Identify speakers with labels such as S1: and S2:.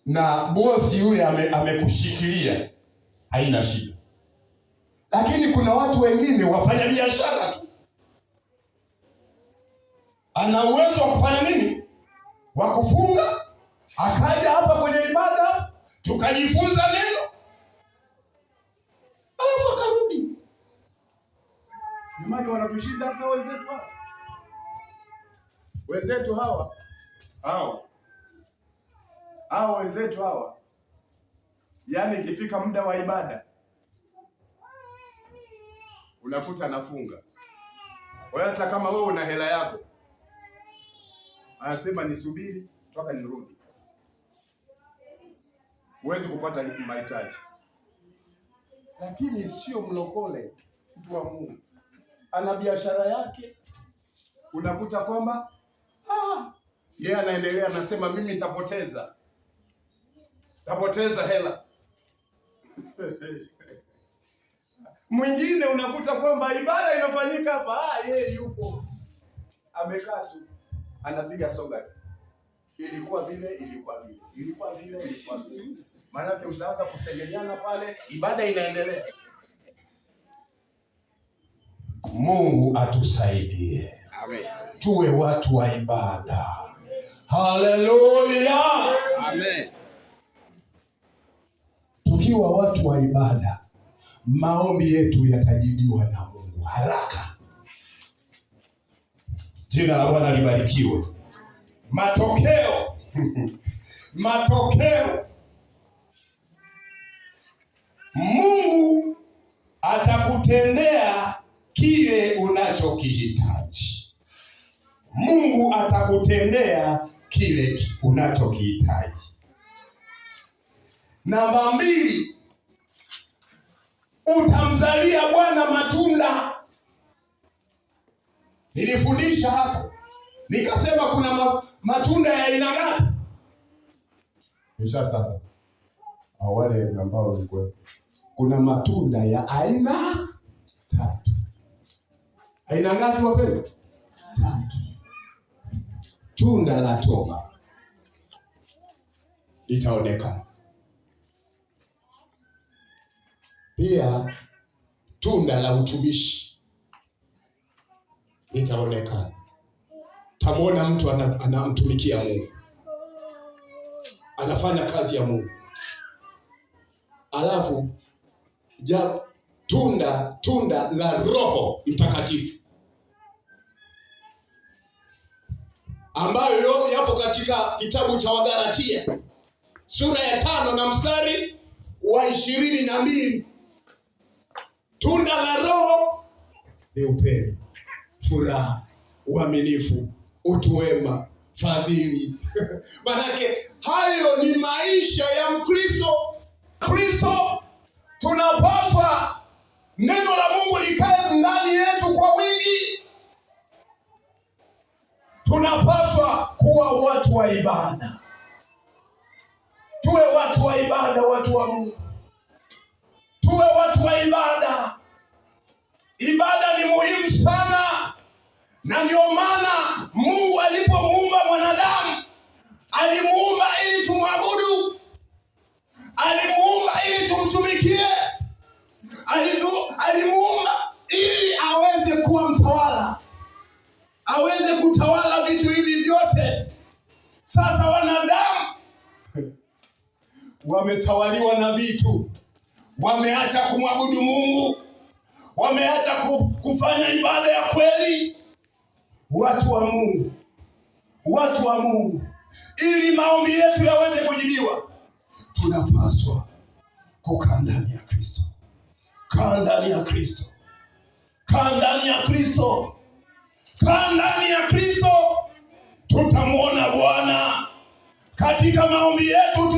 S1: na bosi yule amekushikilia, haina shida. Lakini kuna watu wengine wafanya biashara tu, ana uwezo wa kufanya nini? Wa kufunga, akaja hapa kwenye ibada tukajifunza neno, alafu akarudi. Jamani, wanatushinda hata wenzetu hawa wenzetu hawa. Yaani ikifika muda wa ibada unakuta nafunga. Wewe hata kama wewe una hela yako, anasema nisubiri mpaka nirudi. Huwezi kupata mahitaji. Lakini sio mlokole, mtu wa Mungu ana biashara yake, unakuta kwamba yeye anaendelea, anasema mimi nitapoteza hela. Mwingine unakuta kwamba ibada inafanyika hapa, yeye yupo amekaa tu anapiga soga. Ilikuwa vile. Maana yake mtaanza kusengeliana pale, ibada inaendelea. Mungu atusaidie. Amen. Tuwe watu wa ibada. Haleluya. Amen. Tukiwa watu wa ibada, maombi yetu yatajibiwa na Mungu haraka. Jina la Bwana libarikiwe. Matokeo Mungu atakutendea kile unachokihitaji. Mungu atakutendea kile unachokihitaji. Namba 2, utamzalia Bwana matunda. Nilifundisha hapo nikasema kuna matunda ya aina ngapi? Sasa wale ambao walikuwa, kuna matunda ya aina 3. Aina ngapi wapendwa? 3. Tunda la toba litaonekana. Pia tunda la utumishi litaonekana. Tamuona mtu anamtumikia Mungu, anafanya kazi ya Mungu. Alafu tunda la Roho Mtakatifu ambayo yapo katika kitabu cha Wagalatia sura ya 5 na mstari wa 22. Tunda la Roho ni upendo, furaha, uaminifu, utu wema, fadhili. Manake hayo ni maisha ya Mkristo. Tunapaswa neno la Mungu likae ndani yetu kwa wingi. Tunapaswa kuwa watu wa ibada. Tuwe watu wa ibada, watu wa Mungu. Tuwe watu wa ibada. Ibada ni muhimu sana. Na ndio maana Mungu alipomuumba mwanadamu, alimuumba ili tumwabudu. Alimuumba ili tumtumikie. Alimuumba ili aweze kuwa mtawala, aweze kutawala vitu hivi vyote. Sasa wanadamu wametawaliwa na vitu, wameacha kumwabudu Mungu, wameacha kufanya ibada ya kweli. Watu wa Mungu, ili maombi yetu yaweze kujibiwa, tunapaswa kukaa ndani ya Kristo. Kaa ndani ya Kristo. Kaa ndani ya Kristo. Kaa ndani ya Kristo. Tutamuona Bwana katika maombi yetu.